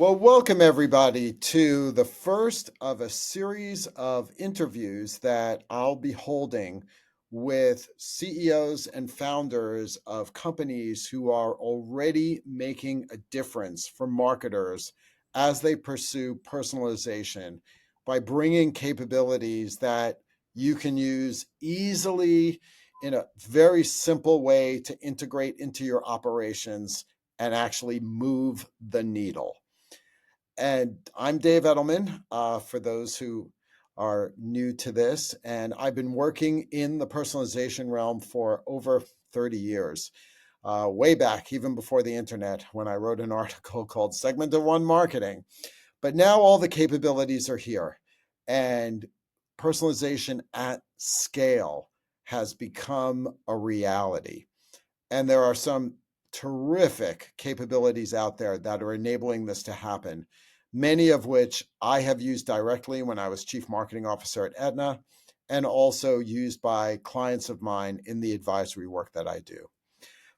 Well, welcome everybody to the first of a series of interviews that I'll be holding with CEOs and founders of companies who are already making a difference for marketers as they pursue personalization by bringing capabilities that you can use easily in a very simple way to integrate into your operations and actually move the needle. And I'm Dave Edelman, for those who are new to this. And I've been working in the personalization realm for over 30 years, way back, even before the internet, when I wrote an article called Segment of One Marketing. But now all the capabilities are here. And personalization at scale has become a reality. And there are some terrific capabilities out there that are enabling this to happen, many of which I have used directly when I was Chief Marketing Officer at Aetna, and also used by clients of mine in the advisory work that I do.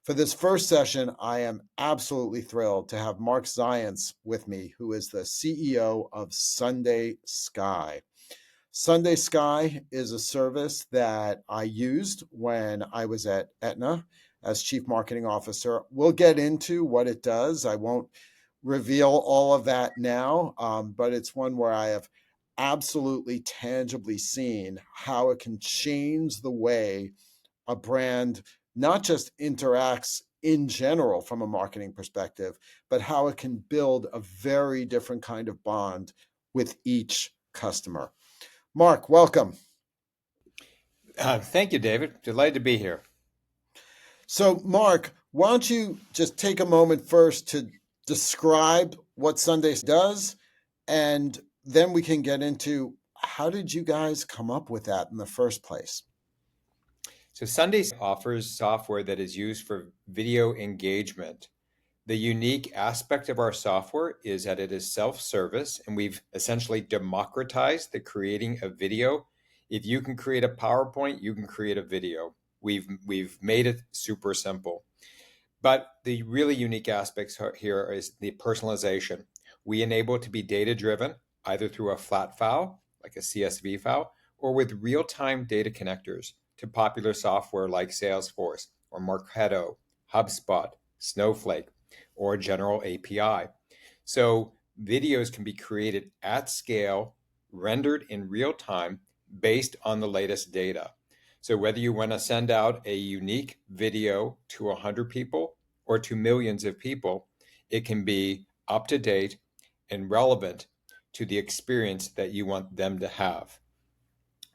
For this first session, I am absolutely thrilled to have Marc Zionts with me, who is the CEO of SundaySky. SundaySky is a service that I used when I was at Aetna as Chief Marketing Officer. We'll get into what it does. I won't reveal all of that now, but it's one where I have absolutely tangibly seen how it can change the way a brand not just interacts in general from a marketing perspective, but how it can build a very different kind of bond with each customer. Marc, welcome. Thank you, David. Delighted to be here. So, Marc, why don't you just take a moment first to describe what Sunday does, and then we can get into how did you guys come up with that in the first place? So, Sunday offers software that is used for video engagement. The unique aspect of our software is that it is self-service, and we've essentially democratized the creating of video. If you can create a PowerPoint, you can create a video. We've made it super simple. But the really unique aspects here is the personalization. We enable it to be data-driven, either through a flat file, like a CSV file, or with real-time data connectors to popular software like Salesforce or Marketo, HubSpot, Snowflake, or general API. So videos can be created at scale, rendered in real time based on the latest data. So whether you want to send out a unique video to 100 people or to millions of people, it can be up to date and relevant to the experience that you want them to have.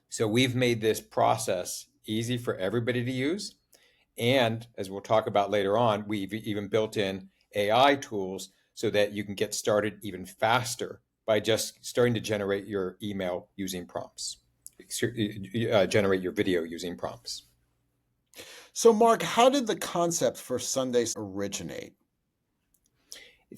So we've made this process easy for everybody to use. And as we'll talk about later on, we've even built in AI tools so that you can get started even faster by just starting to generate your email using prompts, generate your video using prompts. So, Marc, how did the concept for Sunday originate?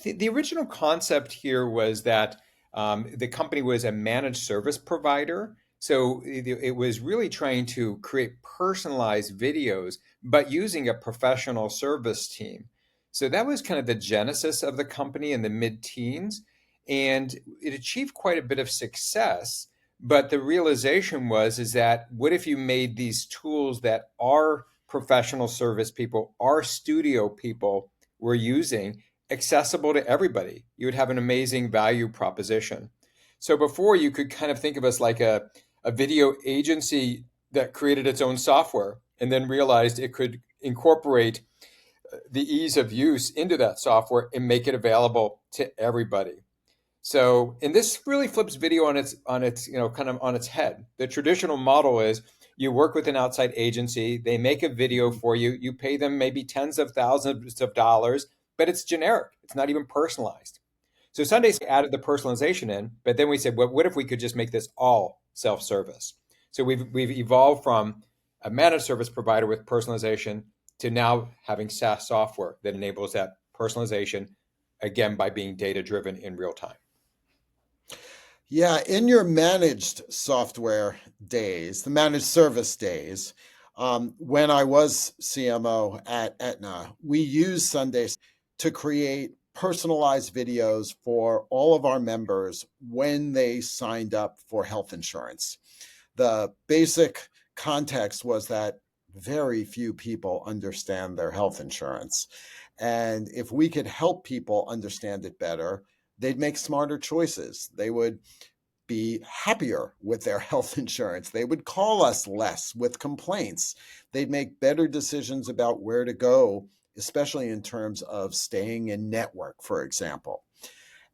The original concept here was that the company was a managed service provider. So it was really trying to create personalized videos, but using a professional service team. So that was kind of the genesis of the company in the mid-teens. And it achieved quite a bit of success. But the realization is that what if you made these tools that our professional service people, our studio people were using, accessible to everybody? You would have an amazing value proposition. So before, you could kind of think of us like a video agency that created its own software and then realized it could incorporate the ease of use into that software and make it available to everybody. So, and this really flips video on its kind of on its head. The traditional model is you work with an outside agency, they make a video for you, you pay them maybe tens of thousands of dollars, but it's generic. It's not even personalized. So Sundays added the personalization in, but then we said, well, what if we could just make this all self-service? So we've evolved from a managed service provider with personalization to now having SaaS software that enables that personalization, again, by being data-driven in real time. Yeah, in your managed software days, the managed service days, when I was CMO at Aetna, we used Sundays to create personalized videos for all of our members when they signed up for health insurance. The basic context was that very few people understand their health insurance. And if we could help people understand it better, they'd make smarter choices. They would be happier with their health insurance. They would call us less with complaints. They'd make better decisions about where to go, especially in terms of staying in network, for example.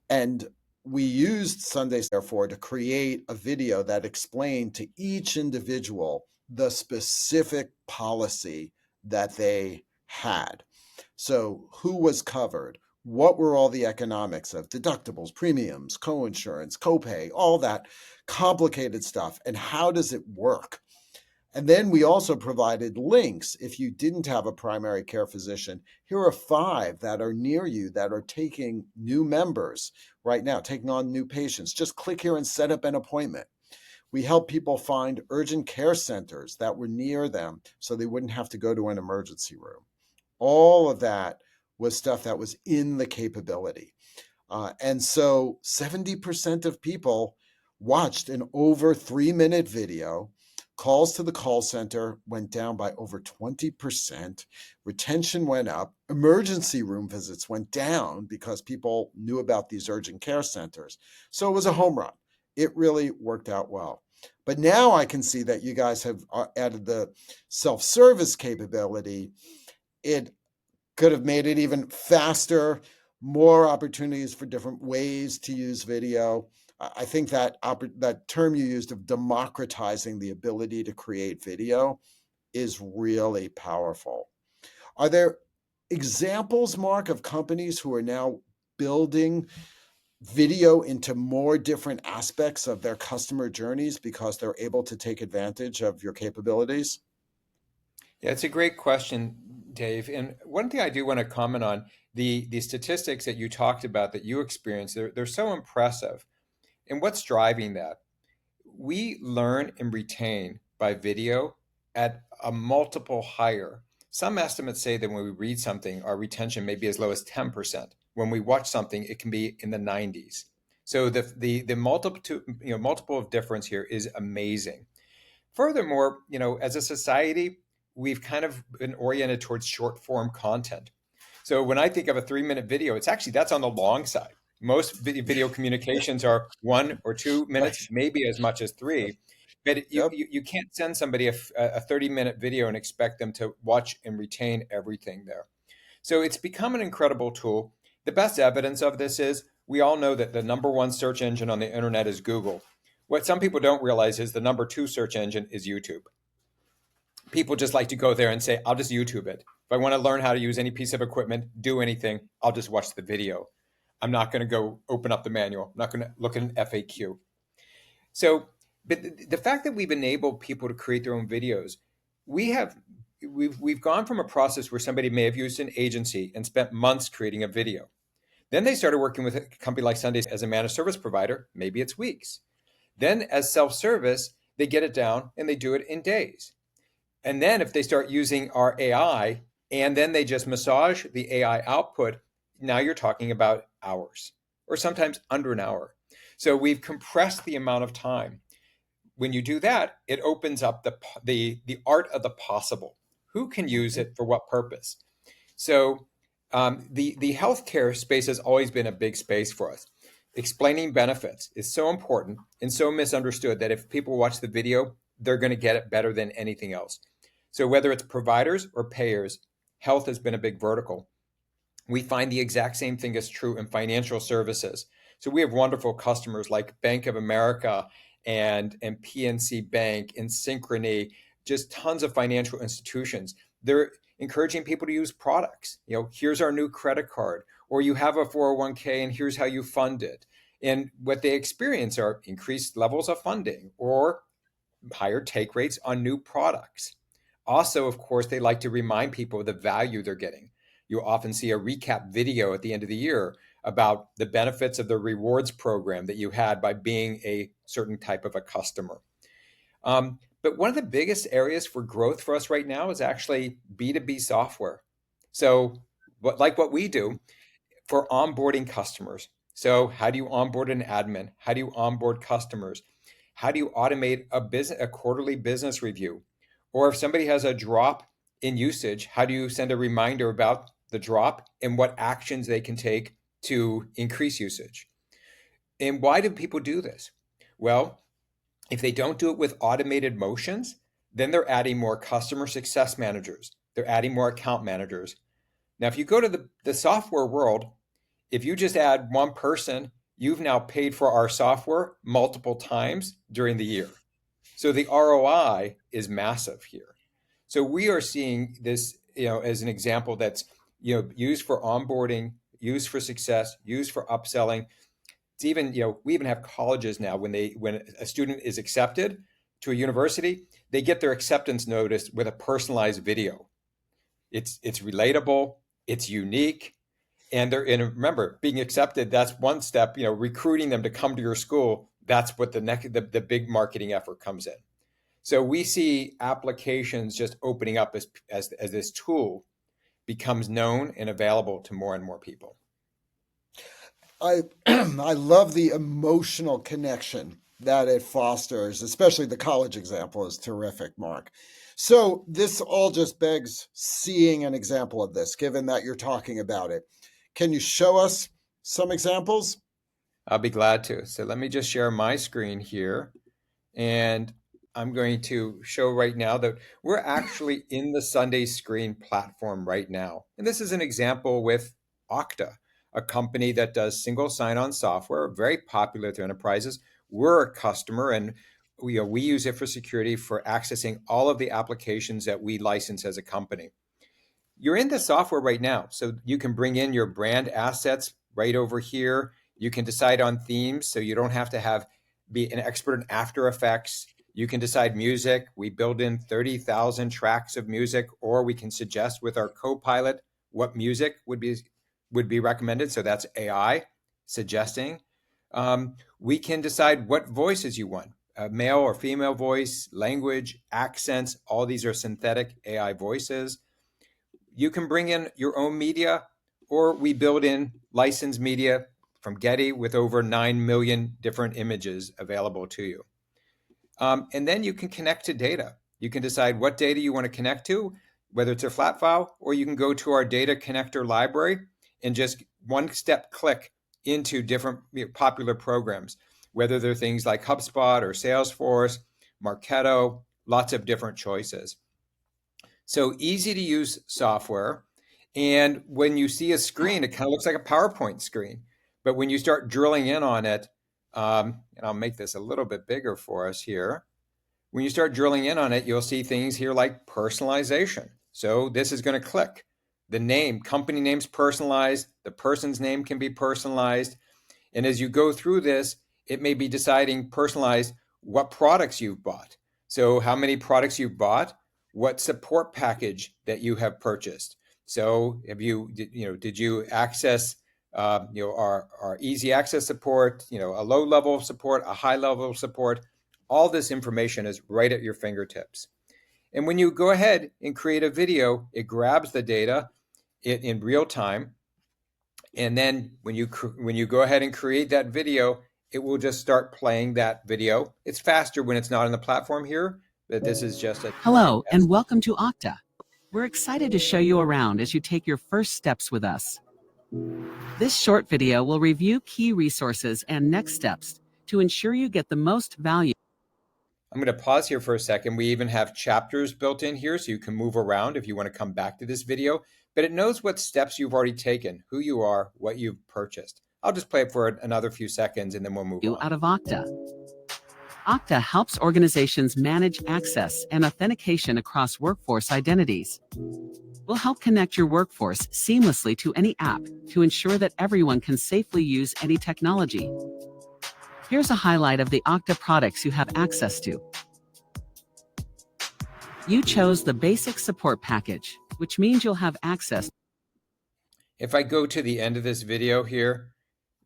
And we used SundaySky, therefore, to create a video that explained to each individual the specific policy that they had. So, who was covered? What were all the economics of deductibles, premiums, coinsurance, copay, all that complicated stuff? And how does it work? And then we also provided links. If you didn't have a primary care physician, here are 5 that are near you that are taking new members right now, taking on new patients. Just click here and set up an appointment. We help people find urgent care centers that were near them so they wouldn't have to go to an emergency room. All of that was stuff that was in the capability. And so 70% of people watched an over 3-minute video. Calls to the call center went down by over 20%. Retention went up. Emergency room visits went down because people knew about these urgent care centers. So it was a home run. It really worked out well. But now I can see that you guys have added the self-service capability. It could have made it even faster, more opportunities for different ways to use video. I think that that term you used of democratizing the ability to create video is really powerful. Are there examples, Mark, of companies who are now building video into more different aspects of their customer journeys because they're able to take advantage of your capabilities? Yeah, it's a great question, Dave. And one thing I do want to comment on, the statistics that you talked about that you experienced, they're so impressive. And what's driving that? We learn and retain by video at a multiple higher. Some estimates say that when we read something, our retention may be as low as 10%. When we watch something, it can be in the 90s. So the multiple of difference here is amazing. Furthermore, as a society, we've kind of been oriented towards short form content. So when I think of a 3-minute video, that's on the long side. Most video communications are 1 or 2 minutes, Right. maybe as much as 3. But you, Yep. you, you can't send somebody a 30-minute video and expect them to watch and retain everything there. So it's become an incredible tool. The best evidence of this is we all know that the number one search engine on the internet is Google. What some people don't realize is the number 2 search engine is YouTube. People just like to go there and say, I'll just YouTube it. If I want to learn how to use any piece of equipment, do anything, I'll just watch the video. I'm not going to go open up the manual. I'm not going to look at an FAQ. So, but the fact that we've enabled people to create their own videos, we've gone from a process where somebody may have used an agency and spent months creating a video. Then they started working with a company like Sundays as a managed service provider. Maybe it's weeks. Then as self-service, they get it down and they do it in days. And then if they start using our AI and then they just massage the AI output, now you're talking about hours or sometimes under an hour. So we've compressed the amount of time. When you do that, it opens up the art of the possible. Who can use Mhm. it for what purpose? So the healthcare space has always been a big space for us. Explaining benefits is so important and so misunderstood that if people watch the video, they're going to get it better than anything else. So whether it's providers or payers, health has been a big vertical. We find the exact same thing is true in financial services. So we have wonderful customers like Bank of America and PNC Bank and Synchrony, just tons of financial institutions. They're encouraging people to use products. Here's our new credit card, or you have a 401k and here's how you fund it. And what they experience are increased levels of funding or higher take rates on new products. Also, of course, they like to remind people of the value they're getting. You often see a recap video at the end of the year about the benefits of the rewards program that you had by being a certain type of a customer. But one of the biggest areas for growth for us right now is actually B2B software. So, like what we do, for onboarding customers. So how do you onboard an admin? How do you onboard customers? How do you automate a quarterly business review? Or if somebody has a drop in usage, how do you send a reminder about the drop and what actions they can take to increase usage? And why do people do this? Well, if they don't do it with automated motions, then they're adding more customer success managers. They're adding more account managers. Now, if you go to the software world, if you just add one person, you've now paid for our software multiple times during the year. So the ROI is massive here. So we are seeing this, as an example that's, used for onboarding, used for success, used for upselling. It's even, we even have colleges now when a student is accepted to a university, they get their acceptance notice with a personalized video. It's relatable, it's unique, and remember, being accepted, that's one step. Recruiting them to come to your school, that's what the big marketing effort comes in. So we see applications just opening up as this tool becomes known and available to more and more people. I I love the emotional connection that it fosters, especially the college example is terrific, Mark. So this all just begs seeing an example of this, given that you're talking about it. Can you show us some examples? I'll be glad to. So let me just share my screen here. And I'm going to show right now that we're actually in the Sunday Screen platform right now. And this is an example with Okta, a company that does single sign-on software, very popular with enterprises. We're a customer, and we use it for security for accessing all of the applications that we license as a company. You're in the software right now, so you can bring in your brand assets right over here. You can decide on themes, so you don't have to be an expert in After Effects. You can decide music. We build in 30,000 tracks of music, or we can suggest with our Copilot what music would be recommended. So that's AI suggesting. We can decide what voices you want, male or female voice, language, accents. All these are synthetic AI voices. You can bring in your own media, or we build in licensed media from Getty with over 9 million different images available to you. And then you can connect to data. You can decide what data you want to connect to, whether it's a flat file, or you can go to our data connector library and just one step click into different popular programs, whether they're things like HubSpot or Salesforce, Marketo, lots of different choices. So easy to use software. And when you see a screen, it kind of looks like a PowerPoint screen. But when you start drilling in on it, and I'll make this a little bit bigger for us here. When you start drilling in on it, you'll see things here like personalization. So this is going to click. The company name's personalized. The person's name can be personalized. And as you go through this, it may be deciding personalized what products you've bought. So how many products you've bought, what support package that you have purchased. So did you access our easy access support, a low level of support, a high level of support? All this information is right at your fingertips. And when you go ahead and create a video, it grabs the data in real time. And then when you go ahead and create that video, it will just start playing that video. It's faster when it's not on the platform here, but this is just a Hello, and welcome to Okta. We're excited to show you around as you take your first steps with us. This short video will review key resources and next steps to ensure you get the most value. I'm going to pause here for a second. We even have chapters built in here, so you can move around if you want to come back to this video. But it knows what steps you've already taken, who you are, what you've purchased. I'll just play it for another few seconds, and then we'll move on. Out of Okta. Okta helps organizations manage access and authentication across workforce identities. We'll help connect your workforce seamlessly to any app to ensure that everyone can safely use any technology. Here's a highlight of the Okta products you have access to. You chose the basic support package, which means you'll have access. If I go to the end of this video here,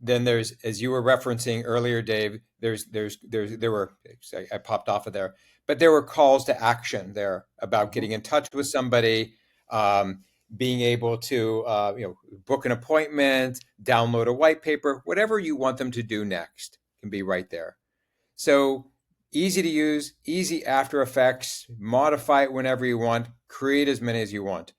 then there's, as you were referencing earlier, Dave, I popped off of there, but there were calls to action there about getting in touch with somebody, being able to book an appointment, download a white paper, whatever you want them to do next can be right there. So easy to use, easy After Effects, modify it whenever you want, create as many as you want.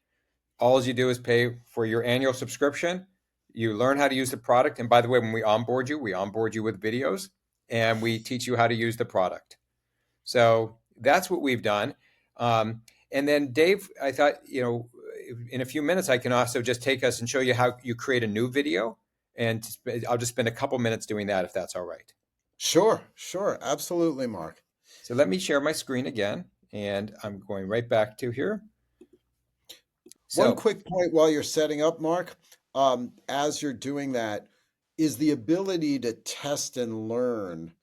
All you do is pay for your annual subscription. You learn how to use the product. And by the way, when we onboard you with videos and we teach you how to use the product. So that's what we've done. And then Dave, I thought, in a few minutes, I can also just take us and show you how you create a new video. And I'll just spend a couple minutes doing that, if that's all right. Sure. Absolutely, Mark. So let me share my screen again. And I'm going right back to here. One quick point while you're setting up, Mark, as you're doing that, is the ability to test and learn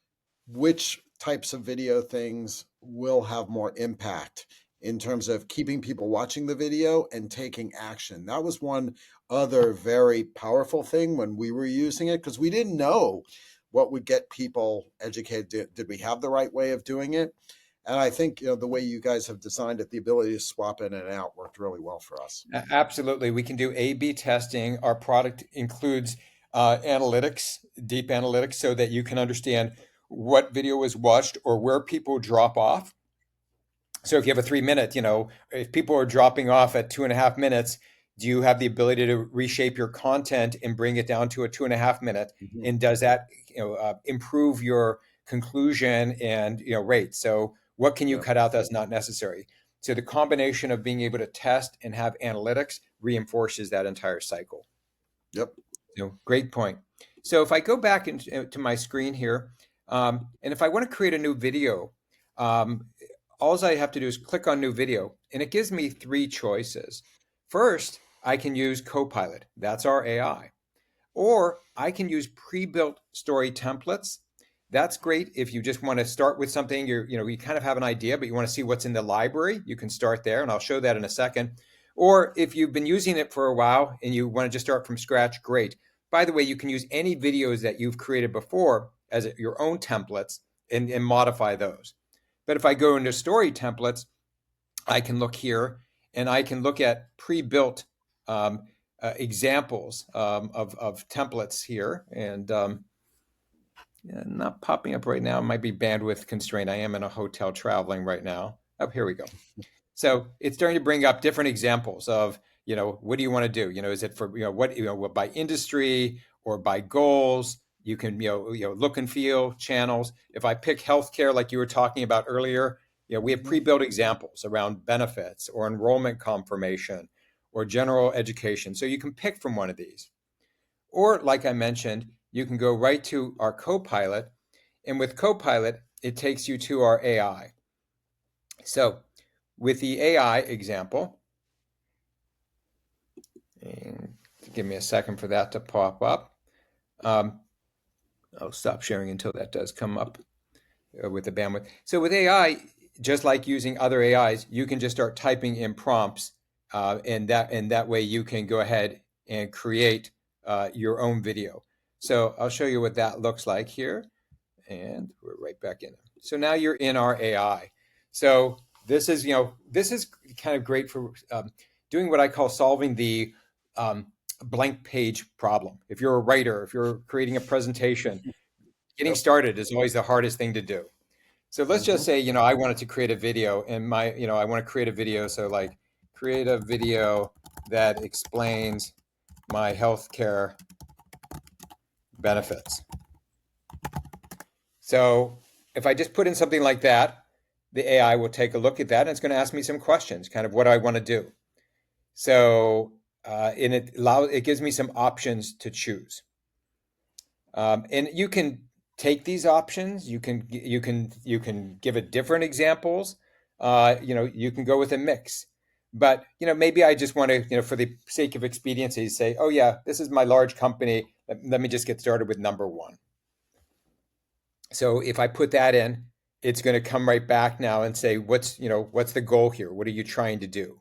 which types of video things will have more impact in terms of keeping people watching the video and taking action. That was one other very powerful thing when we were using it, because we didn't know what would get people educated. Did we have the right way of doing it? And I think the way you guys have designed it, the ability to swap in and out worked really well for us. Absolutely. We can do A/B testing. Our product includes analytics, deep analytics, so that you can understand what video was watched or where people drop off. So if you have a 3-minute, if people are dropping off at 2.5 minutes, do you have the ability to reshape your content and bring it down to a 2.5 minute? Mm-hmm. And does that improve your conclusion and rate? So what can you cut out that's not necessary? So the combination of being able to test and have analytics reinforces that entire cycle. Yep. Great point. So if I go back to my screen here, and if I want to create a new video, all I have to do is click on new video, and it gives me 3 choices. First, I can use Copilot. That's our AI. Or I can use pre-built story templates. That's great if you just want to start with something, you kind of have an idea, but you want to see what's in the library. You can start there, and I'll show that in a second. Or if you've been using it for a while and you want to just start from scratch, great. By the way, you can use any videos that you've created before as your own templates and modify those. But if I go into story templates, I can look here and I can look at pre-built examples of templates here. And not popping up right now. It might be bandwidth constraint. I am in a hotel traveling right now. Oh, here we go. So it's starting to bring up different examples of, what do you want to do? Is it for, what by industry or by goals? You can, look and feel channels. If I pick healthcare, like you were talking about earlier, we have pre-built examples around benefits or enrollment confirmation or general education. So you can pick from one of these. Or like I mentioned, you can go right to our Copilot. And with Copilot, it takes you to our AI. So with the AI example, and give me a second for that to pop up. I'll stop sharing until that does come up with the bandwidth. So with AI, just like using other AIs, you can just start typing in prompts, and that way you can go ahead and create your own video. So I'll show you what that looks like here, and we're right back in. So now you're in our AI. So this is kind of great for doing what I call solving the blank page problem. If you're a writer, if you're creating a presentation, getting started is always the hardest thing to do. So let's just say, I wanted to create a video and I want to create a video. So like create a video that explains my healthcare benefits. So if I just put in something like that, the AI will take a look at that and it's going to ask me some questions, kind of what I want to do. So and it gives me some options to choose. And you can take these options. You can give it different examples. You can go with a mix. But maybe I just want to, for the sake of expediency, say, oh yeah, this is my large company. Let me just get started with number 1. So if I put that in, it's going to come right back now and say, what's the goal here? What are you trying to do?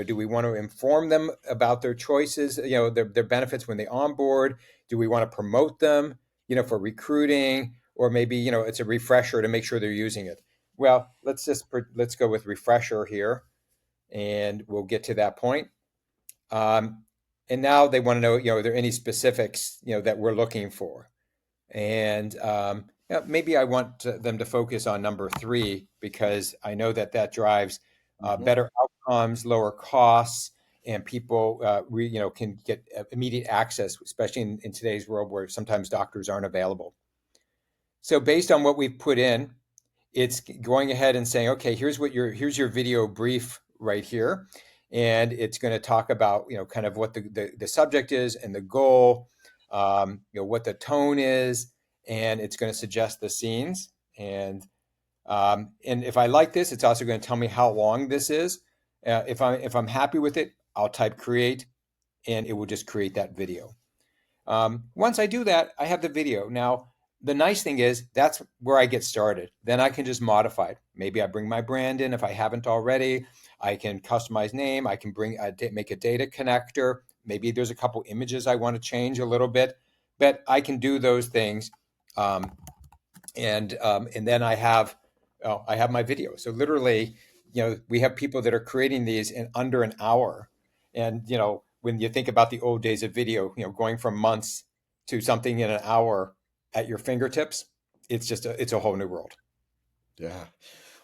Do we want to inform them about their choices, their benefits when they onboard? Do we want to promote them, for recruiting, or maybe, it's a refresher to make sure they're using it? Well, let's go with refresher here, and we'll get to that point. And now they want to know, are there any specifics, that we're looking for? And maybe I want them to focus on number 3 because I know that drives Mhm. better outcomes, lower costs, and people can get immediate access, especially in today's world where sometimes doctors aren't available. So based on what we've put in, it's going ahead and saying, okay, here's your video brief right here, and it's going to talk about kind of what the subject is and the goal, what the tone is, and it's going to suggest the scenes. And if I like this, it's also going to tell me how long this is. If I'm happy with it, I'll type create, and it will just create that video. Once I do that, I have the video. Now, the nice thing is that's where I get started. Then I can just modify it. Maybe I bring my brand in if I haven't already. I can customize name. I can make a data connector. Maybe there's a couple images I want to change a little bit, but I can do those things. And then I have my video. So literally, we have people that are creating these in under an hour. And when you think about the old days of video, going from months to something in an hour at your fingertips, it's a whole new world. Yeah.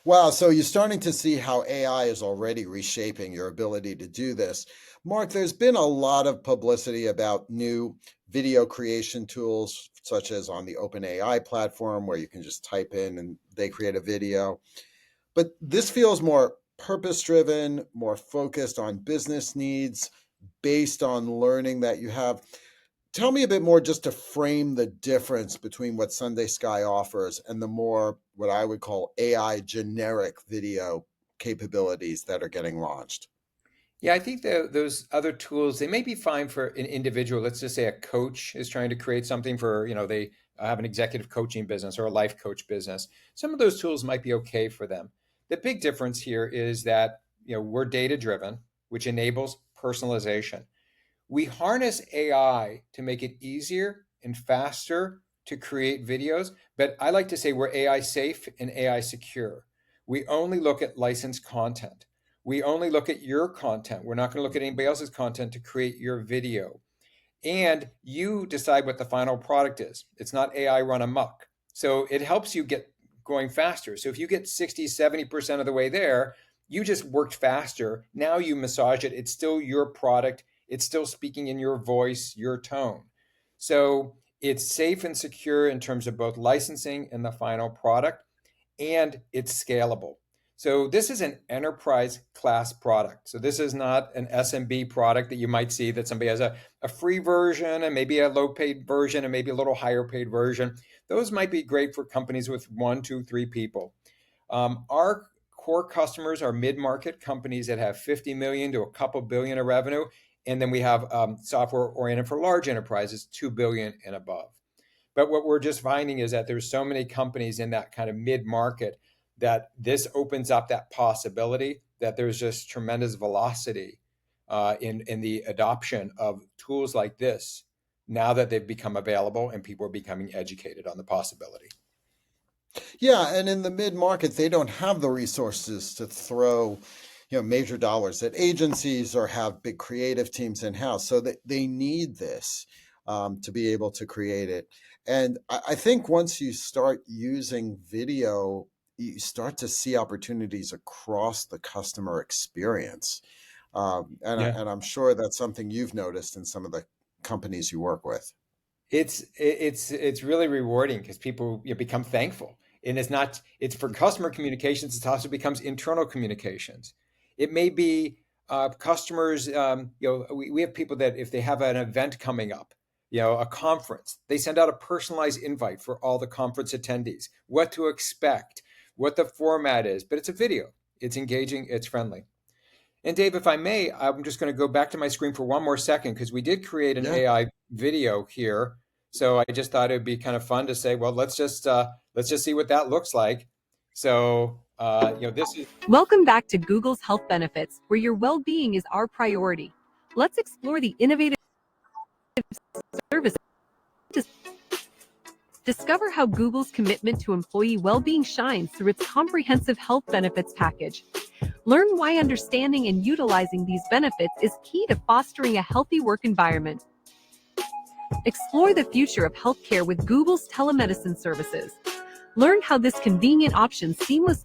Wow. So you're starting to see how AI is already reshaping your ability to do this. Mark, there's been a lot of publicity about new video creation tools, such as on the OpenAI platform, where you can just type in and they create a video. But this feels more purpose driven, more focused on business needs, based on learning that you have. Tell me a bit more just to frame the difference between what SundaySky offers and the more what I would call AI generic video capabilities that are getting launched. Yeah, I think those other tools, they may be fine for an individual. Let's just say a coach is trying to create something for, they have an executive coaching business or a life coach business. Some of those tools might be okay for them. The big difference here is that, we're data driven, which enables personalization. We harness AI to make it easier and faster to create videos, but I like to say we're AI safe and AI secure. We only look at licensed content. We only look at your content. We're not going to look at anybody else's content to create your video. And you decide what the final product is. It's not AI run amok. So it helps you get going faster. So if you get 60, 70% of the way there, you just worked faster. Now you massage it. It's still your product. It's still speaking in your voice, your tone. So it's safe and secure in terms of both licensing and the final product, and it's scalable. So this is an enterprise class product. So this is not an SMB product that you might see that somebody has a free version and maybe a low paid version and maybe a little higher paid version. Those might be great for companies with 1, 2, 3 people. Our core customers are mid-market companies that have 50 million to a couple billion of revenue. And then we have software oriented for large enterprises, 2 billion and above. But what we're just finding is that there's so many companies in that kind of mid-market that this opens up that possibility that there's just tremendous velocity in the adoption of tools like this now that they've become available and people are becoming educated on the possibility. Yeah, and in the mid-market, they don't have the resources to throw, major dollars at agencies or have big creative teams in-house. So they need this to be able to create it. And I think once you start using video, you start to see opportunities across the customer experience. Yeah. And I'm sure that's something you've noticed in some of the companies you work with. It's really rewarding because people become thankful, and it's for customer communications. It also becomes internal communications. It may be customers. We have people that if they have an event coming up, a conference, they send out a personalized invite for all the conference attendees, what to expect, what the format is. But it's a video. It's engaging. It's friendly. And Dave, if I may, I'm just going to go back to my screen for one more second because we did create an Yeah. AI video here. So I just thought it'd be kind of fun to say, well, let's just see what that looks like. So this is Welcome back to Google's Health Benefits, where your well-being is our priority. Let's explore the innovative services. Discover how Google's commitment to employee well-being shines through its comprehensive health benefits package. Learn why understanding and utilizing these benefits is key to fostering a healthy work environment. Explore the future of healthcare with Google's telemedicine services. Learn how this convenient option seamlessly.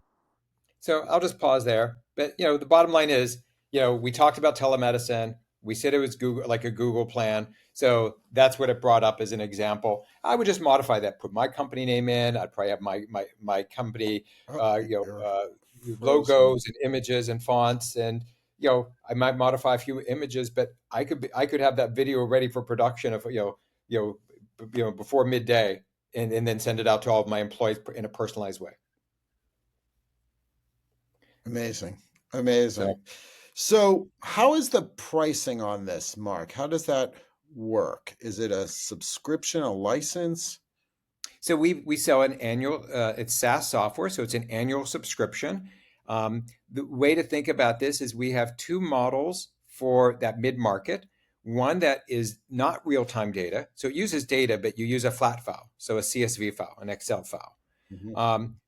So I'll just pause there. But the bottom line is, we talked about telemedicine. We said it was Google, like a Google plan. So that's what it brought up as an example. I would just modify that, put my company name in. I'd probably have my company, Oh, you're frozen. logos and images and fonts, and I might modify a few images, but I could have that video ready for production of before midday, and then send it out to all of my employees in a personalized way. Amazing. So. Amazing. So, how is the pricing on this, Mark? How does that work? Is it a subscription, a license? So we sell an annual, it's SaaS software, so it's an annual subscription. The way to think about this is we have two models for that mid-market. One that is not real-time data, so it uses data, but you use a flat file, so a CSV file, an Excel file.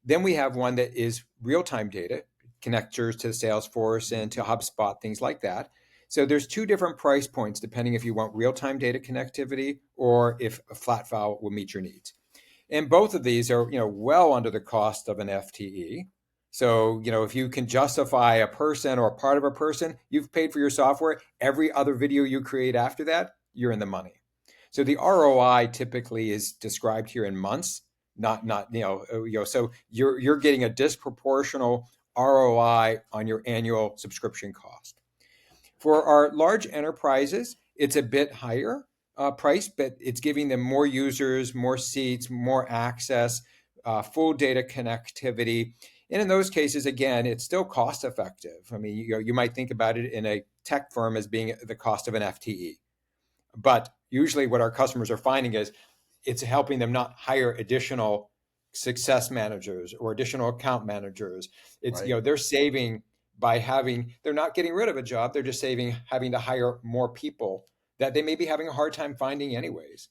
Then we have one that is real-time data, connectors to Salesforce and to HubSpot, things like that. So there's two different price points depending if you want real-time data connectivity or if a flat file will meet your needs. And both of these are, well under the cost of an FTE. So, if you can justify a person or a part of a person, you've paid for your software. Every other video you create after that, you're in the money. So the ROI typically is described here in months, not so you're getting a disproportional ROI on your annual subscription cost. For our large enterprises, it's a bit higher price, but it's giving them more users, more seats, more access, full data connectivity. And in those cases, again, it's still cost effective. I mean, you might think about it in a tech firm as being the cost of an FTE. But usually what our customers are finding is it's helping them not hire additional success managers or additional account managers. It's, Right. they're saving by they're not getting rid of a job. They're just having to hire more people that they may be having a hard time finding anyways.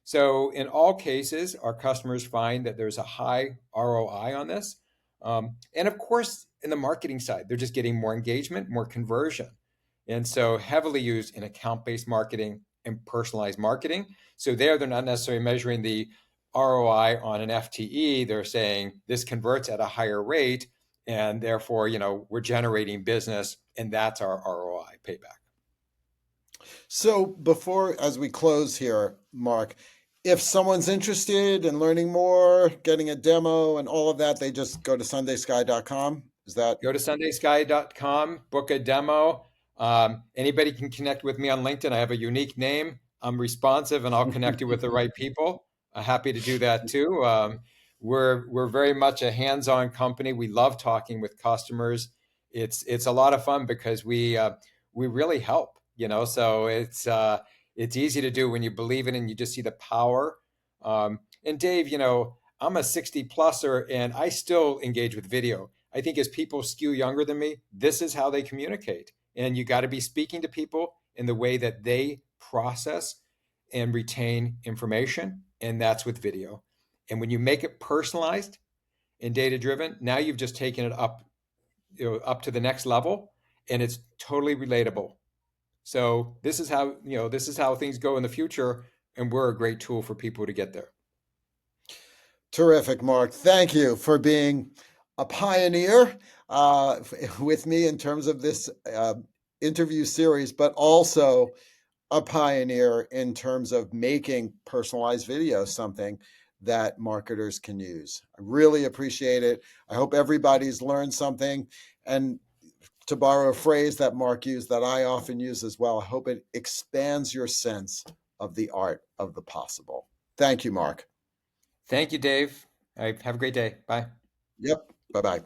So in all cases, our customers find that there's a high ROI on this. And of course, in the marketing side, they're just getting more engagement, more conversion. And so heavily used in account-based marketing and personalized marketing. So they're not necessarily measuring the ROI on an FTE. They're saying this converts at a higher rate, and therefore, we're generating business, and that's our ROI payback. So, as we close here, Mark, if someone's interested in learning more, getting a demo, and all of that, they just go to SundaySky.com. Is that? Go to SundaySky.com, book a demo. Anybody can connect with me on LinkedIn. I have a unique name. I'm responsive, and I'll connect you with the right people. Happy to do that too. We're very much a hands-on company. We love talking with customers. It's a lot of fun because we really help. So it's easy to do when you believe in it and you just see the power. And Dave, I'm a 60-pluser, and I still engage with video. I think as people skew younger than me, this is how they communicate. And you got to be speaking to people in the way that they process and retain information. And that's with video. And when you make it personalized and data driven, now you've just taken it up, up to the next level, and it's totally relatable. So this is how things go in the future. And we're a great tool for people to get there. Terrific, Mark. Thank you for being a pioneer with me in terms of this interview series, but also a pioneer in terms of making personalized video something that marketers can use. I really appreciate it. I hope everybody's learned something. And to borrow a phrase that Mark used that I often use as well, I hope it expands your sense of the art of the possible. Thank you, Mark. Thank you, Dave. Have a great day. Bye. Yep. Bye-bye.